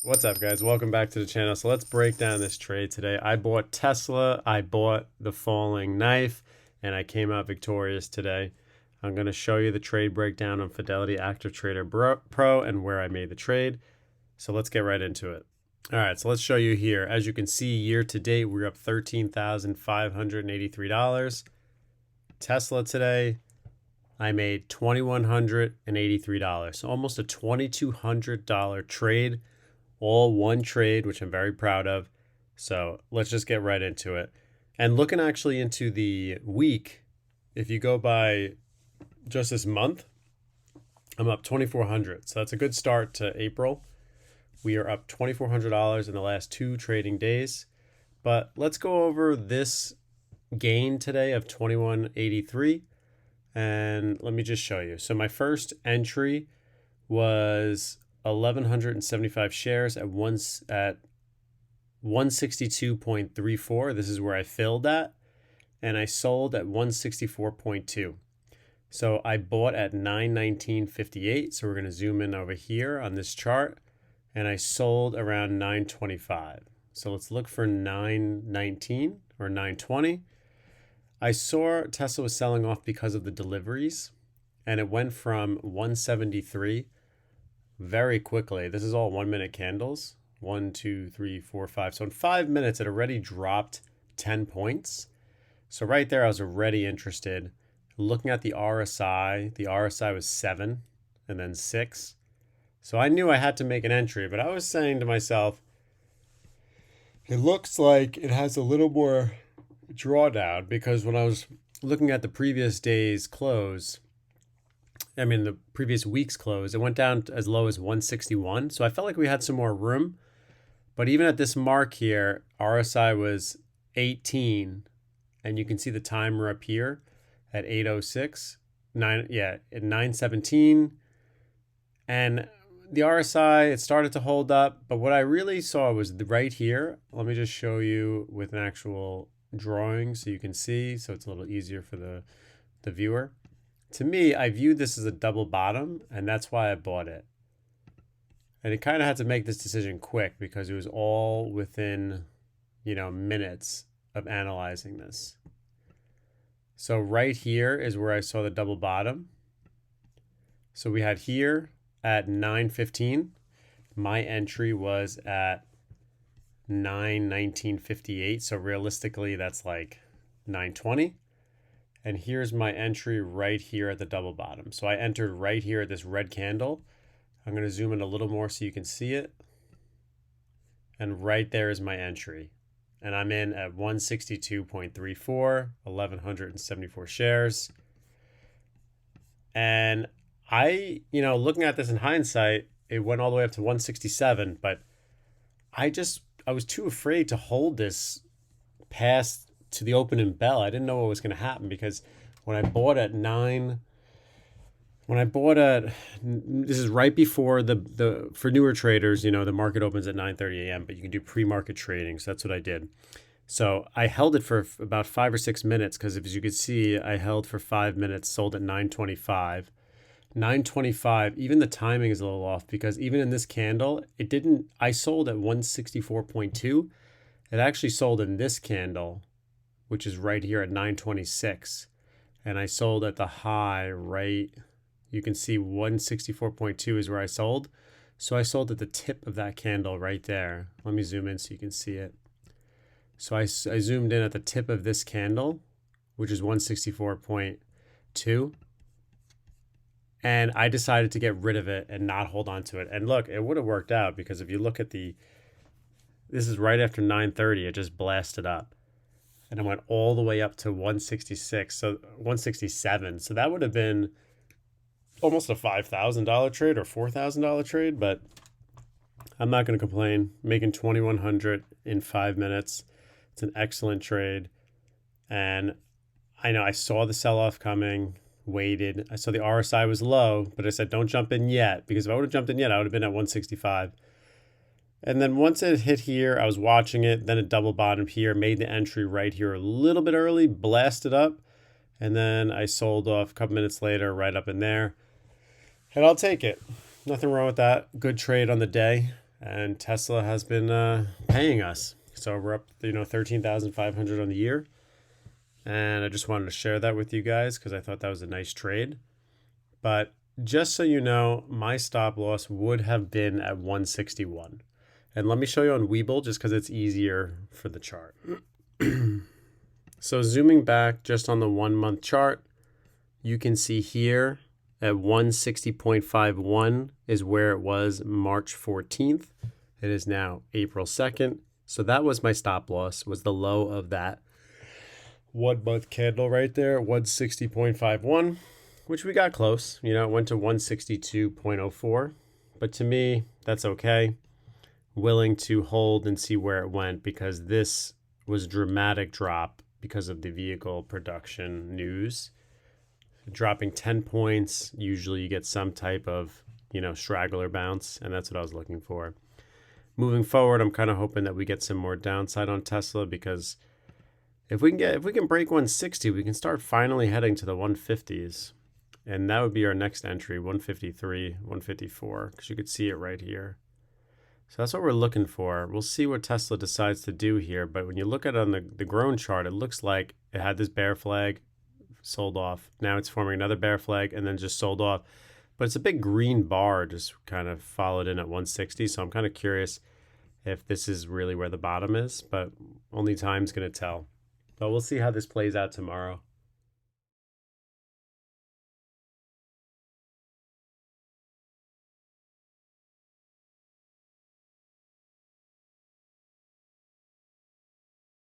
What's up, guys? Welcome back to the channel. So let's break down this trade today. I bought Tesla, I bought the falling knife, and I came out victorious today. I'm going to show you the trade breakdown on Fidelity Active Trader Pro and where I made the trade. So let's get right into it. All right, so let's show you here. As you can see, year to date, we're up $13,583. Tesla today, I made $2,183. So almost a $2,200 trade, all one trade, which I'm very proud of. So let's just get right into it. And looking actually into the week, if you go by just this month, I'm up 2,400. So that's a good start to April. We are up $2,400 in the last two trading days. But let's go over this gain today of 2183. And let me just show you. So my first entry was 1,175 shares at 162.34. This is where I filled at, and I sold at 164.2. So I bought at 919.58. So we're going to zoom in over here on this chart, and I sold around 925. So let's look for 919 or 920. I saw Tesla was selling off because of the deliveries, and it went from 173 very quickly. This is all 1 minute candles. 1, 2, 3, 4, 5. So in 5 minutes, it already dropped 10 points. So right there, I was already interested. Looking at the RSI was 7 and then 6. So I knew I had to make an entry, but I was saying to myself, it looks like it has a little more drawdown, because when I was looking at the previous day's close, the previous week's close, it went down as low as 161. So I felt like we had some more room. But even at this mark here, RSI was 18. And you can see the timer up here at 8:06. At 9:17. And the RSI, it started to hold up. But what I really saw was right here. Let me just show you with an actual drawing so you can see. So it's a little easier for the viewer. To me, I viewed this as a double bottom, and that's why I bought it. And it kind of had to make this decision quick because it was all within, minutes of analyzing this. So right here is where I saw the double bottom. So we had here at 9:15. My entry was at 9:19.58. So realistically, that's like 9:20. And here's my entry right here at the double bottom. So I entered right here at this red candle. I'm going to zoom in a little more so you can see it. And right there is my entry. And I'm in at 162.34, 1,174 shares. And looking at this in hindsight, it went all the way up to 167. But I was too afraid to hold this past to the opening bell. I didn't know what was going to happen, because when I bought at this is right before the for newer traders, the market opens at 9:30 a.m., but you can do pre-market trading. So that's what I did. So I held it for about 5 or 6 minutes, because as you can see, I held for 5 minutes, sold at 9:25. 9:25, even the timing is a little off, because even in this candle, I sold at 164.2. It actually sold in this candle, which is right here at 9:26. And I sold at the high right. You can see 164.2 is where I sold. So I sold at the tip of that candle right there. Let me zoom in so you can see it. So I zoomed in at the tip of this candle, which is 164.2. And I decided to get rid of it and not hold on to it. And look, it would have worked out, because if you look at this is right after 9:30, it just blasted up. And it went all the way up to 166, so 167. So that would have been almost a $5,000 trade or $4,000 trade, but I'm not going to complain. Making 2,100 in 5 minutes. It's an excellent trade. And I know I saw the sell-off coming, waited. I saw the RSI was low, but I said, don't jump in yet, because if I would have jumped in yet, I would have been at 165. And then once it hit here, I was watching it, then it double bottomed here, made the entry right here a little bit early, blasted up, and then I sold off a couple minutes later right up in there. And I'll take it. Nothing wrong with that. Good trade on the day. And Tesla has been paying us. So we're up, 13,500 on the year. And I just wanted to share that with you guys because I thought that was a nice trade. But just so you know, my stop loss would have been at 161. And let me show you on Webull just because it's easier for the chart. So zooming back just on the 1 month chart, you can see here at 160.51 is where it was March 14th. It is now April 2nd. So that was my stop loss, was the low of that 1 month candle right there, 160.51, which we got close. It went to 162.04. But to me, that's okay. Willing to hold and see where it went because this was a dramatic drop because of the vehicle production news. Dropping 10 points, usually you get some type of, straggler bounce, and that's what I was looking for. Moving forward, I'm kind of hoping that we get some more downside on Tesla because if we can break 160, we can start finally heading to the 150s. And that would be our next entry, 153, 154, because you could see it right here. So that's what we're looking for. We'll see what Tesla decides to do here. But when you look at it on the grown chart, it looks like it had this bear flag, sold off. Now it's forming another bear flag and then just sold off. But it's a big green bar just kind of followed in at 160. So I'm kind of curious if this is really where the bottom is. But only time's going to tell. But we'll see how this plays out tomorrow.